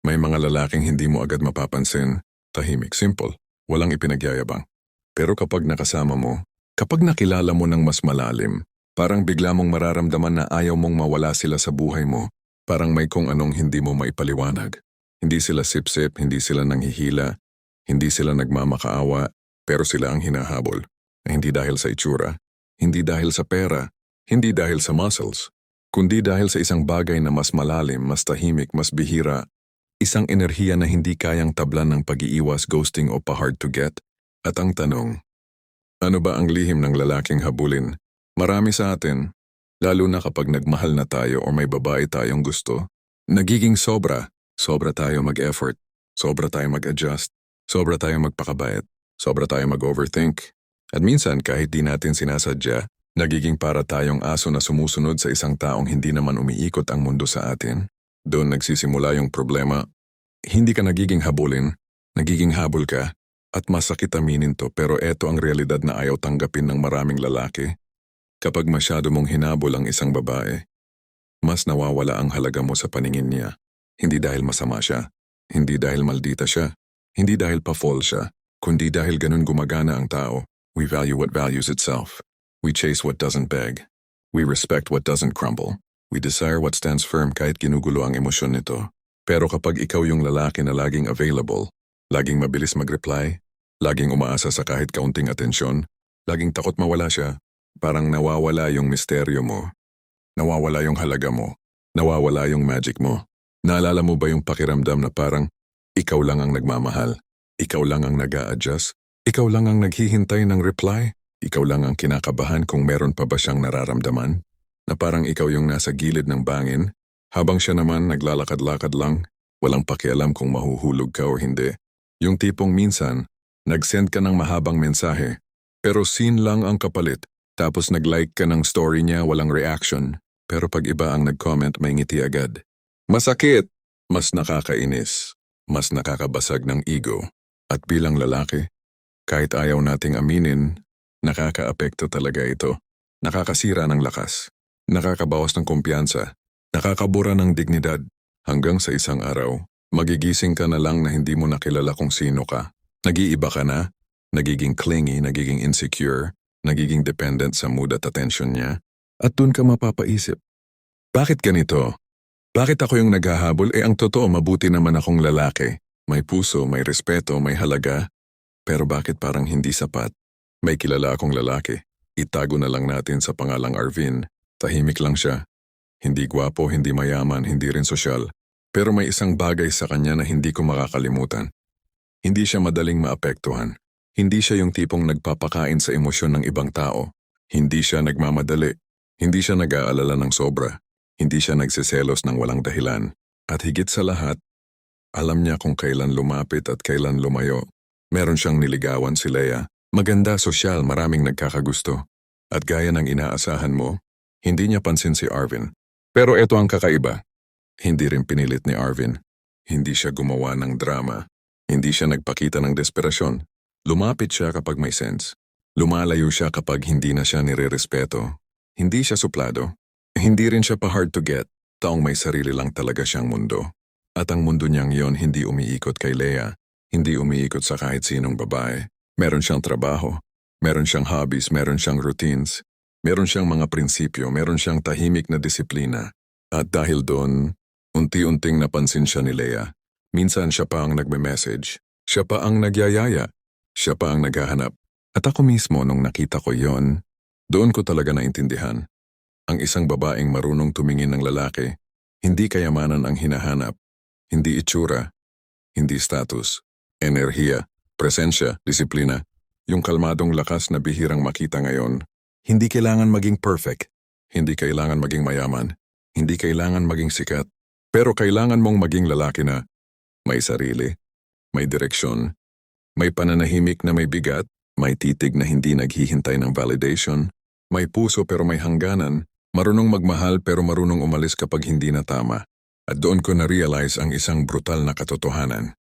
May mga lalaking hindi mo agad mapapansin, tahimik, simple, walang ipinagyayabang. Pero kapag nakasama mo, kapag nakilala mo ng mas malalim, parang bigla mong mararamdaman na ayaw mong mawala sila sa buhay mo, parang may kung anong hindi mo maipaliwanag. Hindi sila sip-sip, hindi sila nanghihila, hindi sila nagmamakaawa, pero sila ang hinahabol. Na hindi dahil sa itsura, hindi dahil sa pera, hindi dahil sa muscles, kundi dahil sa isang bagay na mas malalim, mas tahimik, mas bihira, isang enerhiya na hindi kayang tablan ng pag-iiwas, ghosting o pa-hard to get. At ang tanong, ano ba ang lihim ng lalaking habulin? Marami sa atin, lalo na kapag nagmahal na tayo o may babae tayong gusto, nagiging sobra. Sobra tayo mag-effort, sobra tayo mag-adjust, sobra tayo magpakabait, sobra tayo mag-overthink. At minsan kahit di natin sinasadya, nagiging para tayong aso na sumusunod sa isang taong hindi naman umiikot ang mundo sa atin. Doon nagsisimula yung problema. Hindi ka nagiging habulin, nagiging habol ka. At masakit aminin to, pero eto ang realidad na ayaw tanggapin ng maraming lalaki. Kapag masyado mong hinabol ang isang babae, mas nawawala ang halaga mo sa paningin niya. Hindi dahil masama siya, hindi dahil maldita siya, hindi dahil pa-fall siya, kundi dahil ganun gumagana ang tao. We value what values itself. We chase what doesn't beg. We respect what doesn't crumble. We desire what stands firm kahit ginugulo ang emosyon nito. Pero kapag ikaw yung lalaki na laging available, laging mabilis mag-reply, laging umaasa sa kahit kaunting atensyon, laging takot mawala siya, parang nawawala yung misteryo mo, nawawala yung halaga mo, nawawala yung magic mo. Naalala mo ba yung pakiramdam na parang ikaw lang ang nagmamahal, ikaw lang ang nag-a-adjust, ikaw lang ang naghihintay ng reply, ikaw lang ang kinakabahan kung meron pa ba siyang nararamdaman, na parang ikaw yung nasa gilid ng bangin, habang siya naman naglalakad-lakad lang, walang pakialam kung mahuhulog ka o hindi. Yung tipong minsan, nag-send ka ng mahabang mensahe, pero scene lang ang kapalit, tapos nag-like ka ng story niya, walang reaction, pero pag iba ang nag-comment, may ngiti agad. Masakit, mas nakakainis, mas nakakabasag ng ego. At bilang lalaki, kahit ayaw nating aminin, nakakaapekto talaga ito. Nakakasira ng lakas, nakakabawas ng kumpiyansa, nakakabura ng dignidad, hanggang sa isang araw, magigising ka na lang na hindi mo nakilala kung sino ka. Nag-iiba ka na, nagiging clingy, nagiging insecure, nagiging dependent sa mood at attention niya, at dun ka mapapaisip. Bakit ganito? Bakit ako yung naghahabol? Ang totoo, mabuti naman akong lalaki. May puso, may respeto, may halaga. Pero bakit parang hindi sapat? May kilala akong lalaki. Itago na lang natin sa pangalang Arvin. Tahimik lang siya. Hindi gwapo, hindi mayaman, hindi rin sosyal. Pero may isang bagay sa kanya na hindi ko makakalimutan. Hindi siya madaling maapektuhan. Hindi siya yung tipong nagpapakain sa emosyon ng ibang tao. Hindi siya nagmamadali. Hindi siya nag-aalala ng sobra. Hindi siya nagsiselos ng walang dahilan. At higit sa lahat, alam niya kung kailan lumapit at kailan lumayo. Meron siyang niligawan si Leia. Maganda, sosyal, maraming nagkakagusto. At gaya ng inaasahan mo, hindi niya pansin si Arvin. Pero ito ang kakaiba. Hindi rin pinilit ni Arvin. Hindi siya gumawa ng drama. Hindi siya nagpakita ng desperasyon. Lumapit siya kapag may sense. Lumalayo siya kapag hindi na siya nirerespeto. Hindi siya suplado. Hindi rin siya pa-hard to get. Taong may sarili lang talaga siyang mundo. At ang mundo niyang yon hindi umiikot kay Leia. Hindi umiikot sa kahit sinong babae. Meron siyang trabaho. Meron siyang hobbies. Meron siyang routines. Meron siyang mga prinsipyo. Meron siyang tahimik na disiplina. At dahil doon, unti-unting napansin siya ni Leia. Minsan siya pa ang nagme-message. Siya pa ang nagyayaya. Siya pa ang naghahanap. At ako mismo nung nakita ko yon, doon ko talaga naintindihan. Ang isang babaeng marunong tumingin ng lalaki, hindi kayamanan ang hinahanap, hindi itsura, hindi status, enerhiya, presensya, disiplina, yung kalmadong lakas na bihirang makita ngayon. Hindi kailangan maging perfect, hindi kailangan maging mayaman, hindi kailangan maging sikat, pero kailangan mong maging lalaki na may sarili, may direksyon, may pananahimik na may bigat, may titig na hindi naghihintay ng validation, may puso pero may hangganan, marunong magmahal pero marunong umalis kapag hindi na tama. At doon ko na-realize ang isang brutal na katotohanan.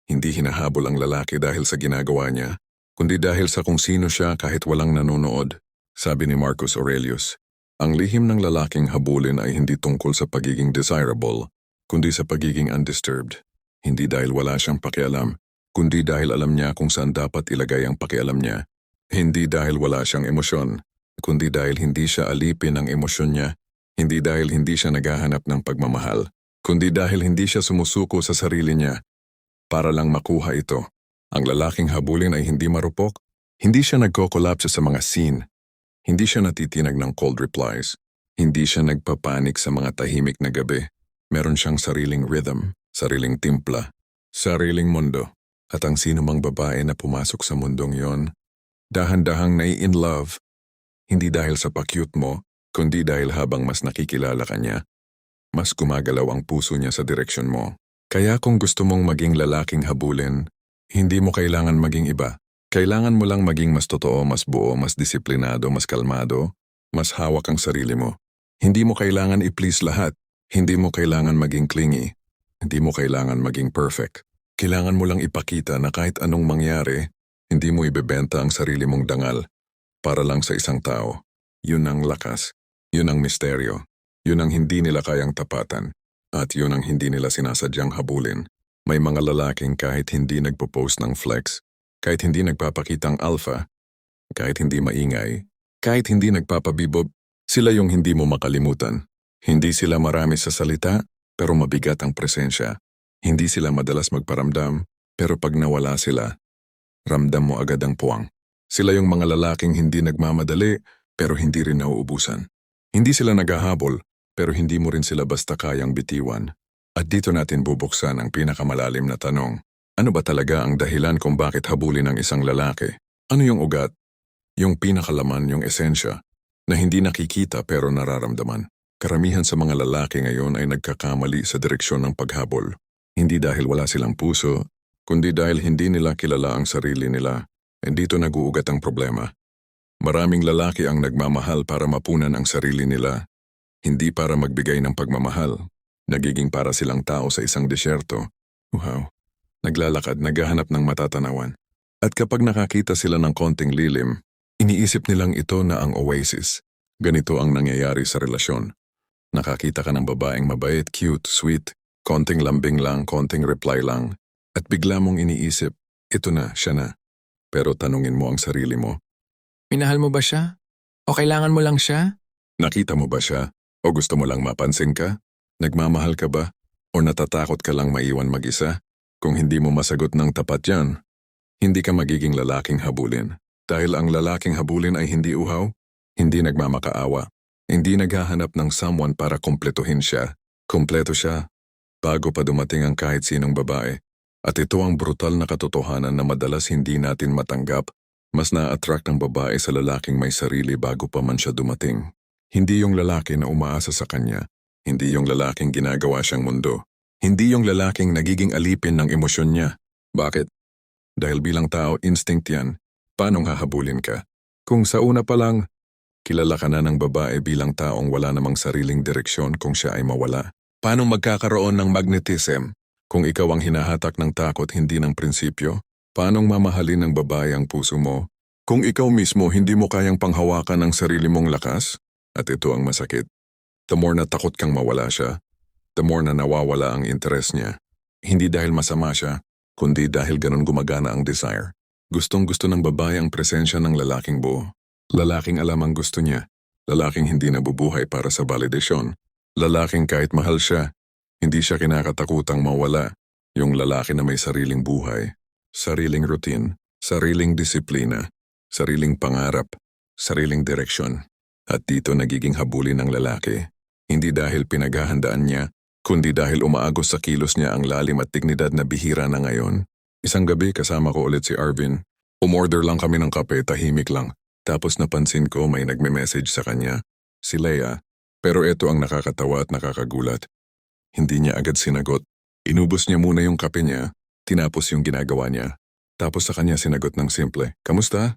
Hindi hinahabol ang lalaki dahil sa ginagawa niya, kundi dahil sa kung sino siya kahit walang nanonood. Sabi ni Marcus Aurelius, ang lihim ng lalaking habulin ay hindi tungkol sa pagiging desirable, kundi sa pagiging undisturbed. Hindi dahil wala siyang pakialam, kundi dahil alam niya kung saan dapat ilagay ang pakialam niya. Hindi dahil wala siyang emosyon, kundi dahil hindi siya alipin ng emosyon niya. Hindi dahil hindi siya naghahanap ng pagmamahal, kundi dahil hindi siya sumusuko sa sarili niya para lang makuha ito. Ang lalaking habulin ay hindi marupok, hindi siya nagko-collapse sa mga scene, hindi siya natitinag ng cold replies, hindi siya nagpapanik sa mga tahimik na gabi. Meron siyang sariling rhythm, sariling timpla, sariling mundo. At ang sino mang babae na pumasok sa mundong yon, dahan-dahang nai-in love, hindi dahil sa pa-cute mo, kundi dahil habang mas nakikilala ka niya, mas gumagalaw ang puso niya sa direksyon mo. Kaya kung gusto mong maging lalaking habulin, hindi mo kailangan maging iba. Kailangan mo lang maging mas totoo, mas buo, mas disiplinado, mas kalmado, mas hawak ang sarili mo. Hindi mo kailangan i-please lahat. Hindi mo kailangan maging clingy. Hindi mo kailangan maging perfect. Kailangan mo lang ipakita na kahit anong mangyari, hindi mo ibebenta ang sarili mong dangal para lang sa isang tao. Yun ang lakas. Yun ang misteryo. Yun ang hindi nila kayang tapatan. At yun ang hindi nila sinasadyang habulin. May mga lalaking kahit hindi nagpo-post ng flex, kahit hindi nagpapakitang alpha, kahit hindi maingay, kahit hindi nagpapabibob, sila yung hindi mo makalimutan. Hindi sila marami sa salita, pero mabigat ang presensya. Hindi sila madalas magparamdam, pero pag nawala sila, ramdam mo agad ang puwang. Sila yung mga lalaking hindi nagmamadali, pero hindi rin nauubusan. Hindi sila naghahabol, pero hindi mo rin sila basta kayang bitiwan. At dito natin bubuksan ang pinakamalalim na tanong. Ano ba talaga ang dahilan kung bakit habulin ng isang lalaki? Ano yung ugat? Yung pinakalaman, yung esensya, na hindi nakikita pero nararamdaman. Karamihan sa mga lalaki ngayon ay nagkakamali sa direksyon ng paghabol. Hindi dahil wala silang puso, kundi dahil hindi nila kilala ang sarili nila. And dito nag-uugat ang problema. Maraming lalaki ang nagmamahal para mapunan ang sarili nila, hindi para magbigay ng pagmamahal. Nagiging para silang tao sa isang disyerto. Wow. Naglalakad, naghahanap ng matatanawan. At kapag nakakita sila ng konting lilim, iniisip nilang ito na ang oasis. Ganito ang nangyayari sa relasyon. Nakakita ka ng babaeng mabait, cute, sweet, konting lambing lang, konting reply lang, at bigla mong iniisip, ito na, siya na. Pero tanungin mo ang sarili mo. Minahal mo ba siya? O kailangan mo lang siya? Nakita mo ba siya? O gusto mo lang mapansin ka? Nagmamahal ka ba? O natatakot ka lang maiwan mag-isa? Kung hindi mo masagot ng tapat yan, hindi ka magiging lalaking habulin. Dahil ang lalaking habulin ay hindi uhaw, hindi nagmamakaawa, hindi naghahanap ng someone para kumpletuhin siya. Kumpleto siya bago pa dumating ang kahit sinong babae. At ito ang brutal na katotohanan na madalas hindi natin matanggap. Mas na-attract ang babae sa lalaking may sarili bago pa man siya dumating. Hindi yung lalaki na umaasa sa kanya. Hindi yung lalaking ginagawa siyang mundo. Hindi yung lalaking nagiging alipin ng emosyon niya. Bakit? Dahil bilang tao, instinct yan. Paanong hahabulin ka? Kung sa una pa lang, kilala ka na ng babae bilang taong wala namang sariling direksyon kung siya ay mawala. Paanong magkakaroon ng magnetism kung ikaw ang hinahatak ng takot hindi ng prinsipyo? Paanong mamahalin ng babae ang puso mo kung ikaw mismo hindi mo kayang panghawakan ng sarili mong lakas? At ito ang masakit. The more na takot kang mawala siya, the more na nawawala ang interes niya. Hindi dahil masama siya, kundi dahil ganun gumagana ang desire. Gustong-gusto ng babae ang presensya ng lalaking buo. Lalaking alam ang gusto niya. Lalaking hindi nabubuhay para sa validasyon. Lalaking kahit mahal siya, hindi siya kinakatakutang mawala. Yung lalaki na may sariling buhay, sariling routine, sariling disiplina, sariling pangarap, sariling direksyon. At dito nagiging habulin ng lalaki. Hindi dahil pinaghahandaan niya, kundi dahil umaagos sa kilos niya ang lalim at dignidad na bihira na ngayon. Isang gabi kasama ko ulit si Arvin. Umorder lang kami ng kape, tahimik lang. Tapos napansin ko may nagme-message sa kanya, si Leia. Pero ito ang nakakatawa at nakakagulat. Hindi niya agad sinagot. Inubos niya muna yung kape niya, tinapos yung ginagawa niya. Tapos sa kanya sinagot ng simple, "Kamusta?"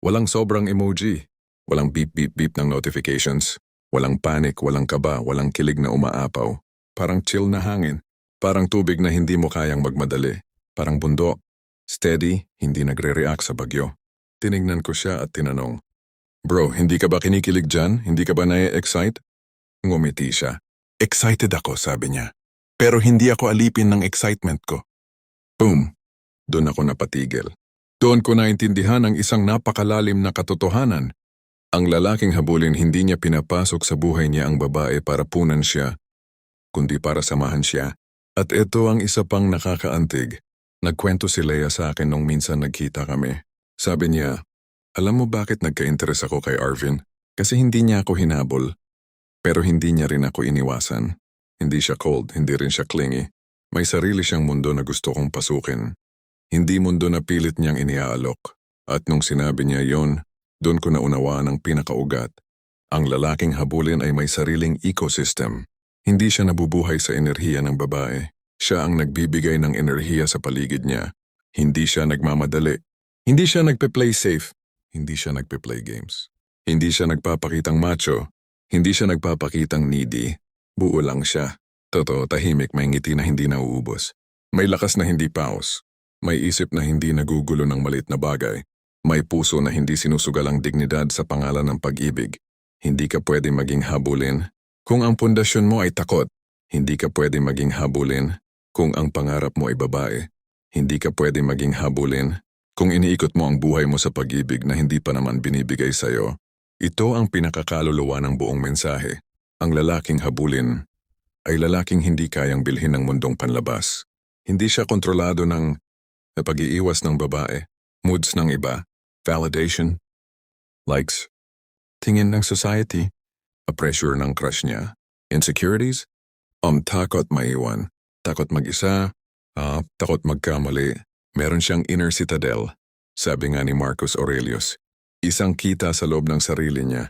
Walang sobrang emoji. Walang beep beep beep ng notifications. Walang panic, walang kaba, walang kilig na umaapaw. Parang chill na hangin. Parang tubig na hindi mo kayang magmadali. Parang bundok. Steady, hindi nagre-react sa bagyo. Tiningnan ko siya at tinanong, "Bro, hindi ka ba kinikilig dyan? Hindi ka ba na-excite?" Ngumiti siya. "Excited ako," sabi niya. "Pero hindi ako alipin ng excitement ko. Boom! Doon ako napatigil. Doon ko naintindihan ang isang napakalalim na katotohanan. Ang lalaking habulin hindi niya pinapasok sa buhay niya ang babae para punan siya, kundi para samahan siya. At ito ang isa pang nakakaantig. Nagkwento si Leia sa akin nung minsan nagkita kami. Sabi niya, alam mo bakit nagka-interes ako kay Arvin? Kasi hindi niya ako hinabol. Pero hindi niya rin ako iniwasan. Hindi siya cold, hindi rin siya clingy. May sarili siyang mundo na gusto kong pasukin. Hindi mundo na pilit niyang iniaalok. At nung sinabi niya yon, doon ko naunawaan ang pinakaugat. Ang lalaking habulin ay may sariling ecosystem. Hindi siya nabubuhay sa enerhiya ng babae. Siya ang nagbibigay ng enerhiya sa paligid niya. Hindi siya nagmamadali. Hindi siya nagpe-play safe. Hindi siya nagpe-play games. Hindi siya nagpapakitang macho. Hindi siya nagpapakitang needy. Buo lang siya. Totoo, tahimik, may ngiti na hindi nauubos. May lakas na hindi paus. May isip na hindi nagugulo ng maliit na bagay. May puso na hindi sinusugal ang dignidad sa pangalan ng pag-ibig. Hindi ka pwede maging habulin kung ang pundasyon mo ay takot. Hindi ka pwede maging habulin kung ang pangarap mo ay babae. Hindi ka pwede maging habulin kung iniikot mo ang buhay mo sa pag-ibig na hindi pa naman binibigay sa'yo. Ito ang pinakakaluluwa ng buong mensahe. Ang lalaking habulin ay lalaking hindi kayang bilhin ng mundong panlabas. Hindi siya kontrolado ng pag-iiwas ng babae, moods ng iba, validation, likes, tingin ng society, a pressure ng crush niya, insecurities, takot maiwan, takot mag-isa, takot magkamali. Meron siyang inner citadel, sabi nga ni Marcus Aurelius. Isang kita sa loob ng sarili niya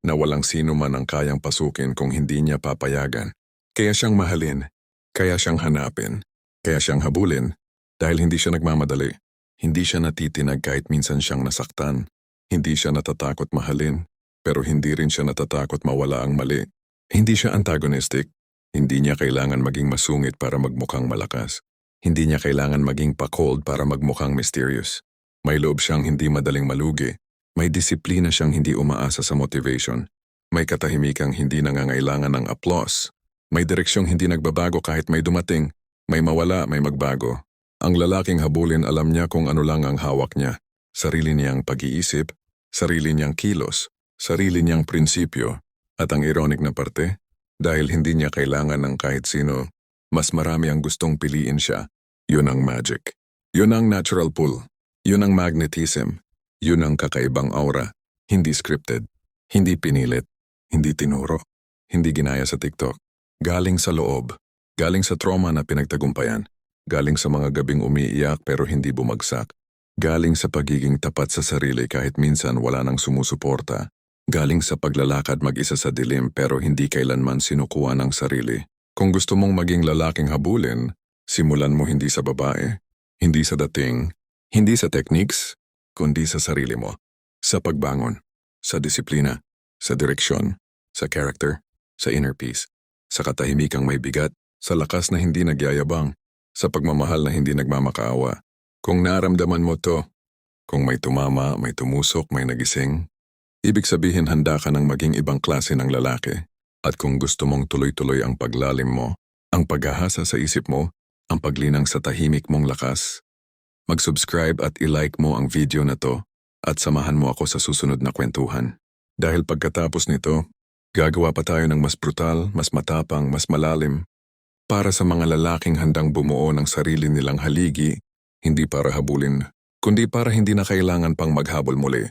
na walang sino man ang kayang pasukin kung hindi niya papayagan. Kaya siyang mahalin, kaya siyang hanapin, kaya siyang habulin dahil hindi siya nagmamadali. Hindi siya natitinag kahit minsan siyang nasaktan. Hindi siya natatakot mahalin, pero hindi rin siya natatakot mawala ang mali. Hindi siya antagonistic. Hindi niya kailangan maging masungit para magmukhang malakas. Hindi niya kailangan maging pa-cold para magmukhang mysterious. May loob siyang hindi madaling malugi. May disiplina siyang hindi umaasa sa motivation. May katahimikang hindi nangangailangan ng applause. May direksyong hindi nagbabago kahit may dumating. May mawala, may magbago. Ang lalaking habulin alam niya kung ano lang ang hawak niya. Sarili niyang pag-iisip, sarili niyang kilos, sarili niyang prinsipyo. At ang ironic na parte, dahil hindi niya kailangan ng kahit sino, mas marami ang gustong piliin siya. Yun ang magic. Yun ang natural pull. Yun ang magnetism. Yun ang kakaibang aura. Hindi scripted. Hindi pinilit. Hindi tinuro. Hindi ginaya sa TikTok. Galing sa loob. Galing sa trauma na pinagtagumpayan. Galing sa mga gabing umiiyak pero hindi bumagsak. Galing sa pagiging tapat sa sarili kahit minsan wala nang sumusuporta. Galing sa paglalakad mag-isa sa dilim pero hindi kailanman sinukuha ng sarili. Kung gusto mong maging lalaking habulin, simulan mo hindi sa babae, hindi sa dating, hindi sa techniques, kundi sa sarili mo. Sa pagbangon, sa disiplina, sa direksyon, sa character, sa inner peace, sa katahimikang may bigat, sa lakas na hindi nagyayabang, sa pagmamahal na hindi nagmamakaawa. Kung naramdaman mo to, kung may tumama, may tumusok, may nagising, ibig sabihin handa ka ng maging ibang klase ng lalaki. At kung gusto mong tuloy-tuloy ang paglalim mo, ang paghahasa sa isip mo, ang paglinang sa tahimik mong lakas, mag-subscribe at i-like mo ang video na to at samahan mo ako sa susunod na kwentuhan. Dahil pagkatapos nito, gagawa pa tayo ng mas brutal, mas matapang, mas malalim para sa mga lalaking handang bumuo ng sarili nilang haligi, hindi para habulin, kundi para hindi na kailangan pang maghabol muli.